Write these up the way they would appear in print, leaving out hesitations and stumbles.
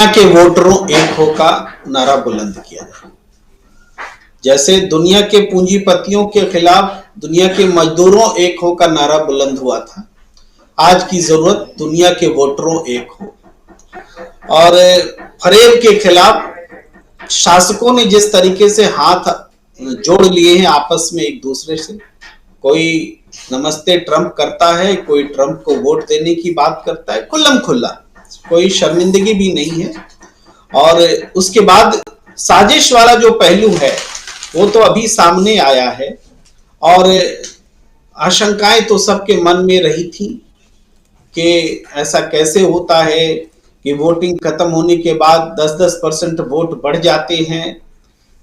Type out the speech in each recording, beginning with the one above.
दुनिया के वोटरों एक हो का नारा बुलंद किया जाए। जैसे दुनिया के पूंजीपतियों के खिलाफ दुनिया के मजदूरों एक हो का नारा बुलंद हुआ था, आज की जरूरत दुनिया के वोटरों एक हो। और फरेब के खिलाफ शासकों ने जिस तरीके से हाथ जोड़ लिए हैं आपस में एक दूसरे से, कोई नमस्ते ट्रंप करता है, कोई ट्रंप को वोट देने की बात करता है, खुल्लम खुल्ला, कोई शर्मिंदगी भी नहीं है। और उसके बाद साजिश वाला जो पहलू है वो तो अभी सामने आया है, और आशंकाएं तो सबके मन में रही थी कि ऐसा कैसे होता है कि वोटिंग खत्म होने के बाद 10-10% वोट बढ़ जाते हैं।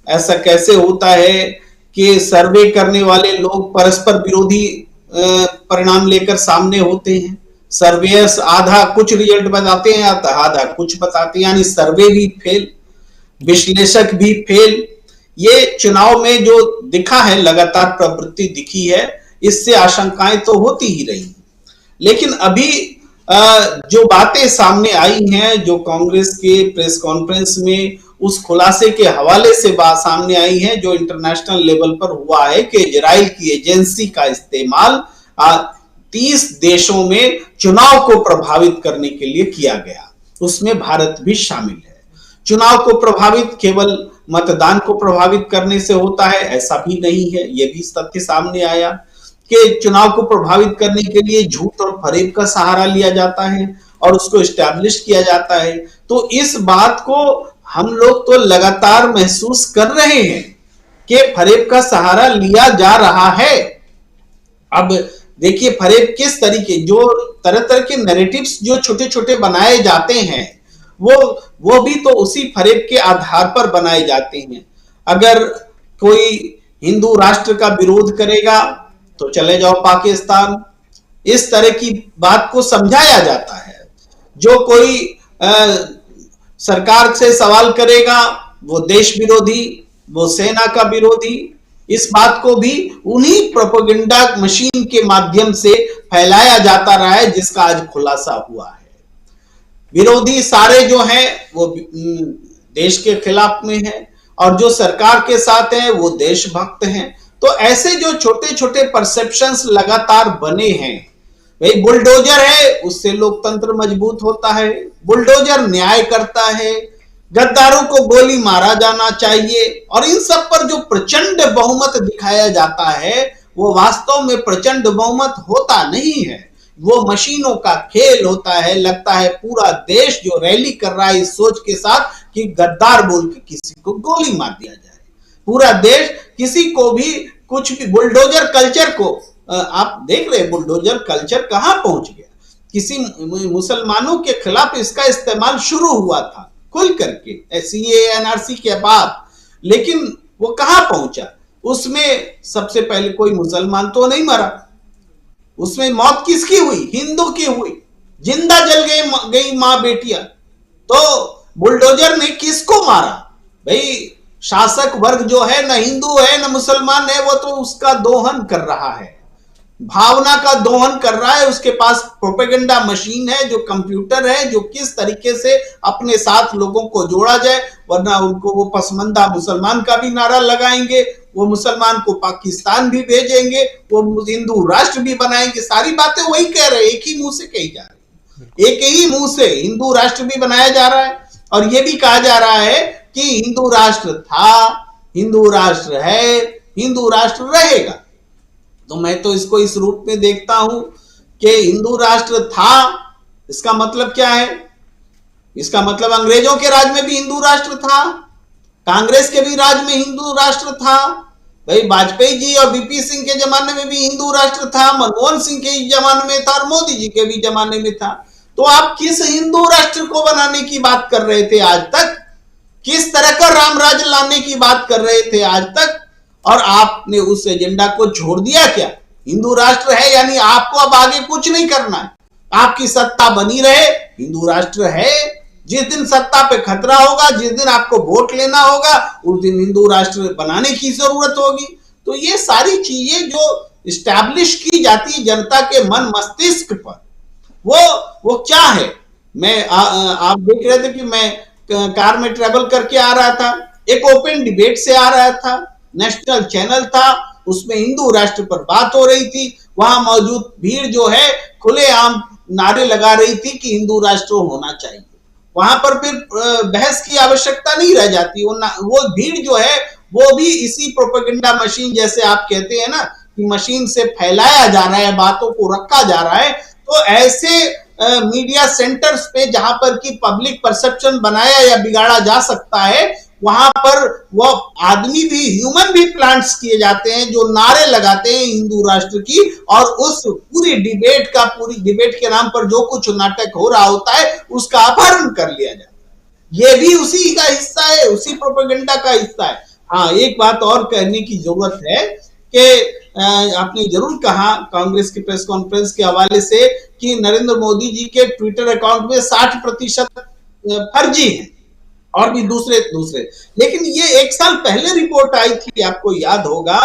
ऐसा कैसे होता है कि सर्वे करने वाले लोग परस्पर विरोधी परिणाम लेकर सामने होते हैं। सर्वेयर्स आधा कुछ रिजल्ट बताते हैं, आधा कुछ बताते हैं, यानी सर्वे भी फेल, विश्लेषक भी फेल। ये चुनाव में जो दिखा है, लगातार प्रवृत्ति दिखी है, इससे आशंकाएं तो होती ही रही। लेकिन अभी जो बातें सामने आई हैं, जो कांग्रेस के प्रेस कॉन्फ्रेंस में उस खुलासे के हवाले से बात सामने आई है, जो इंटरनेशनल लेवल पर हुआ है कि इजराइल की एजेंसी का इस्तेमाल 30 देशों में चुनाव को प्रभावित करने के लिए किया गया, उसमें भारत भी शामिल है। चुनाव को प्रभावित केवल मतदान को प्रभावित करने से होता है, ऐसा भी नहीं है। यह भी तथ्य सामने आया कि चुनाव को प्रभावित करने के लिए झूठ और फरेब का सहारा लिया जाता है और उसको एस्टैब्लिश किया जाता है। तो इस बात को हम लोग तो लगातार महसूस कर रहे हैं कि फरेब का सहारा लिया जा रहा है। अब देखिए, फरेब किस तरीके, जो तरह तरह के नैरेटिव्स जो छोटे छोटे बनाए जाते हैं, वो भी तो उसी फरेब के आधार पर बनाए जाते हैं। अगर कोई हिंदू राष्ट्र का विरोध करेगा तो चले जाओ पाकिस्तान, इस तरह की बात को समझाया जाता है। जो कोई सरकार से सवाल करेगा वो देश विरोधी, वो सेना का विरोधी, इस बात को भी उन्हीं प्रोपेगेंडा मशीन के माध्यम से फैलाया जाता रहा है, जिसका आज खुलासा हुआ है। विरोधी सारे जो हैं वो देश के खिलाफ में हैं, और जो सरकार के साथ हैं वो देशभक्त हैं। तो ऐसे जो छोटे छोटे परसेप्शंस लगातार बने हैं, भाई बुलडोजर है उससे लोकतंत्र मजबूत होता है, बुलडोजर न्याय करता है, गद्दारों को गोली मारा जाना चाहिए, और इन सब पर जो प्रचंड बहुमत दिखाया जाता है वो वास्तव में प्रचंड बहुमत होता नहीं है, वो मशीनों का खेल होता है। लगता है पूरा देश जो रैली कर रहा है इस सोच के साथ कि गद्दार बोल के किसी को गोली मार दिया जाए। पूरा देश किसी को भी कुछ भी, बुलडोजर कल्चर को आप देख रहे हैं, बुलडोजर कल्चर कहां पहुंच गया। किसी मुसलमानों के खिलाफ इसका इस्तेमाल शुरू हुआ था खुल करके सीएए एनआरसी के बाद, लेकिन वो कहां पहुंचा। उसमें सबसे पहले कोई मुसलमान तो नहीं मरा, उसमें मौत किसकी हुई, हिंदू की हुई, जिंदा जल गई मां बेटियां। तो बुलडोजर ने किसको मारा भाई, शासक वर्ग जो है न हिंदू है न मुसलमान है, वो तो उसका दोहन कर रहा है, भावना का दोहन कर रहा है। उसके पास प्रोपेगेंडा मशीन है, जो कंप्यूटर है, जो किस तरीके से अपने साथ लोगों को जोड़ा जाए, वरना उनको वो पसमंदा मुसलमान का भी नारा लगाएंगे, वो मुसलमान को पाकिस्तान भी भेजेंगे, वो हिंदू राष्ट्र भी बनाएंगे। सारी बातें वही कह रहे हैं, एक ही मुंह से कही जा रही है, एक ही मुंह से हिंदू राष्ट्र भी बनाया जा रहा है, और ये भी कहा जा रहा है कि हिंदू राष्ट्र था, हिंदू राष्ट्र है, हिंदू राष्ट्र रहेगा। तो मैं तो इसको इस रूप में देखता हूं कि हिंदू राष्ट्र था, इसका मतलब क्या है, इसका मतलब अंग्रेजों के राज में भी हिंदू राष्ट्र था, कांग्रेस के भी राज में हिंदू राष्ट्र था, भाई वाजपेयी जी और वीपी सिंह के जमाने में भी हिंदू राष्ट्र था, मनमोहन सिंह के जमाने में था, और मोदी जी के भी जमाने में था। तो आप किस हिंदू राष्ट्र को बनाने की बात कर रहे थे आज तक, किस तरह का राम राज्य लाने की बात कर रहे थे आज तक, और आपने उस एजेंडा को छोड़ दिया क्या। हिंदू राष्ट्र है यानी आपको अब आगे कुछ नहीं करना है, आपकी सत्ता बनी रहे, हिंदू राष्ट्र है। जिस दिन सत्ता पे खतरा होगा, जिस दिन आपको वोट लेना होगा, उस दिन हिंदू राष्ट्र बनाने की जरूरत होगी। तो ये सारी चीजें जो इस्टेब्लिश की जाती है जनता के मन मस्तिष्क पर, वो क्या है। आप देख रहे थे कि मैं कार में ट्रेवल करके आ रहा था, एक ओपन डिबेट से आ रहा था, नेशनल चैनल था, उसमें हिंदू राष्ट्र पर बात हो रही थी, वहां मौजूद भीड़ जो है खुलेआम नारे लगा रही थी कि हिंदू राष्ट्र होना चाहिए। वहां पर फिर बहस की आवश्यकता नहीं रह जाती। वो भीड़ जो है वो भी इसी प्रोपेगेंडा मशीन, जैसे आप कहते हैं ना कि मशीन से फैलाया जा रहा है, बातों को रखा जा रहा है, तो ऐसे मीडिया सेंटर्स पे जहां पर की पब्लिक परसेप्शन बनाया या बिगाड़ा जा सकता है, वहां पर वो आदमी भी, ह्यूमन भी प्लांट्स किए जाते हैं जो नारे लगाते हैं हिंदू राष्ट्र की, और उस पूरी डिबेट के नाम पर जो कुछ नाटक हो रहा होता है उसका अपहरण कर लिया जाता है। ये भी उसी का हिस्सा है, उसी प्रोपेगेंडा का हिस्सा है। हाँ, एक बात और कहने की जरूरत है कि आपने जरूर कहा कांग्रेस की प्रेस कॉन्फ्रेंस के हवाले से कि नरेंद्र मोदी जी के ट्विटर अकाउंट में 60% फर्जी है और भी दूसरे, लेकिन ये 1 साल पहले रिपोर्ट आई थी, आपको याद होगा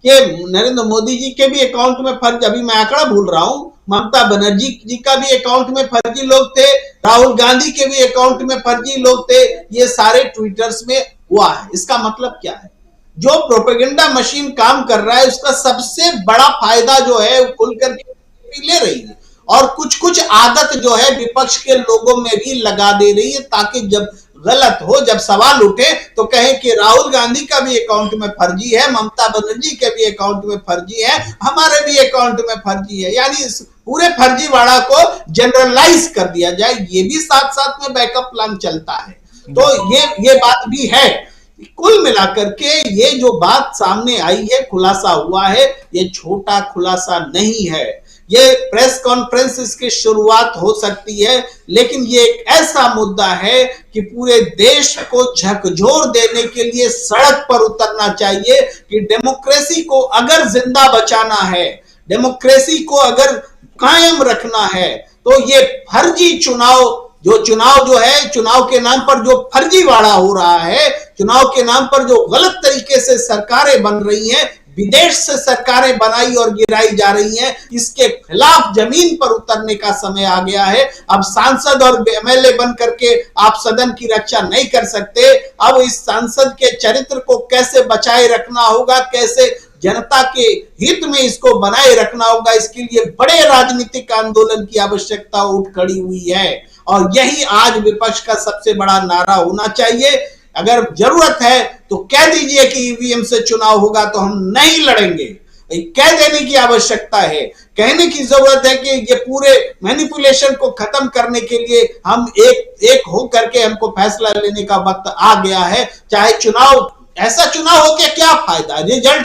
कि नरेंद्र मोदी जी के भी अकाउंट में फर्जी, अभी मैं आंकड़ा भूल रहा हूं, ममता बनर्जी जी का भी अकाउंट में फर्जी लोग थे, राहुल गांधी के भी अकाउंट में फर्जी लोग थे, ये सारे ट्विटर्स में हुआ है। इसका मतलब क्या है? जो प्रोपेगेंडा मशीन काम कर रहा है उसका सबसे बड़ा फायदा जो है खुलकर ले रही है, और कुछ आदत जो है विपक्ष के लोगों में भी लगा दे रही है, ताकि जब गलत हो, जब सवाल उठे तो कहे कि राहुल गांधी का भी अकाउंट में फर्जी है, ममता बनर्जी के भी अकाउंट में फर्जी है, हमारे भी अकाउंट में फर्जी है, यानी इस पूरे फर्जीवाड़ा को जनरलाइज कर दिया जाए। ये भी साथ साथ में बैकअप प्लान चलता है। तो ये बात भी है। कुल मिलाकर के ये जो बात सामने आई है, खुलासा हुआ है, ये छोटा खुलासा नहीं है। ये प्रेस कॉन्फ्रेंस इसकी शुरुआत हो सकती है, लेकिन ये एक ऐसा मुद्दा है कि पूरे देश को झकझोर देने के लिए सड़क पर उतरना चाहिए कि डेमोक्रेसी को अगर जिंदा बचाना है, डेमोक्रेसी को अगर कायम रखना है, तो ये फर्जी चुनाव जो है, चुनाव के नाम पर जो फर्जीवाड़ा हो रहा है, चुनाव के नाम पर जो गलत तरीके से सरकारें बन रही हैं, विदेश से सरकारें बनाई और गिराई जा रही हैं, इसके खिलाफ जमीन पर उतरने का समय आ गया है। अब सांसद और एमएलए बन करके आप सदन की रक्षा नहीं कर सकते। अब इस सांसद के चरित्र को कैसे बचाए रखना होगा, कैसे जनता के हित में इसको बनाए रखना होगा, इसके लिए बड़े राजनीतिक आंदोलन की आवश्यकता उठ खड़ी हुई है, और यही आज विपक्ष का सबसे बड़ा नारा होना चाहिए। अगर जरूरत है तो कह दीजिए कि ईवीएम से चुनाव होगा तो हम नहीं लड़ेंगे, कह देने की आवश्यकता है। कहने की जरूरत है कि ये पूरे मैनिपुलेशन को खत्म करने के लिए हम एक हो करके हमको फैसला लेने का वक्त आ गया है। चाहे चुनाव, ऐसा चुनाव हो के क्या फायदा, रिजल्ट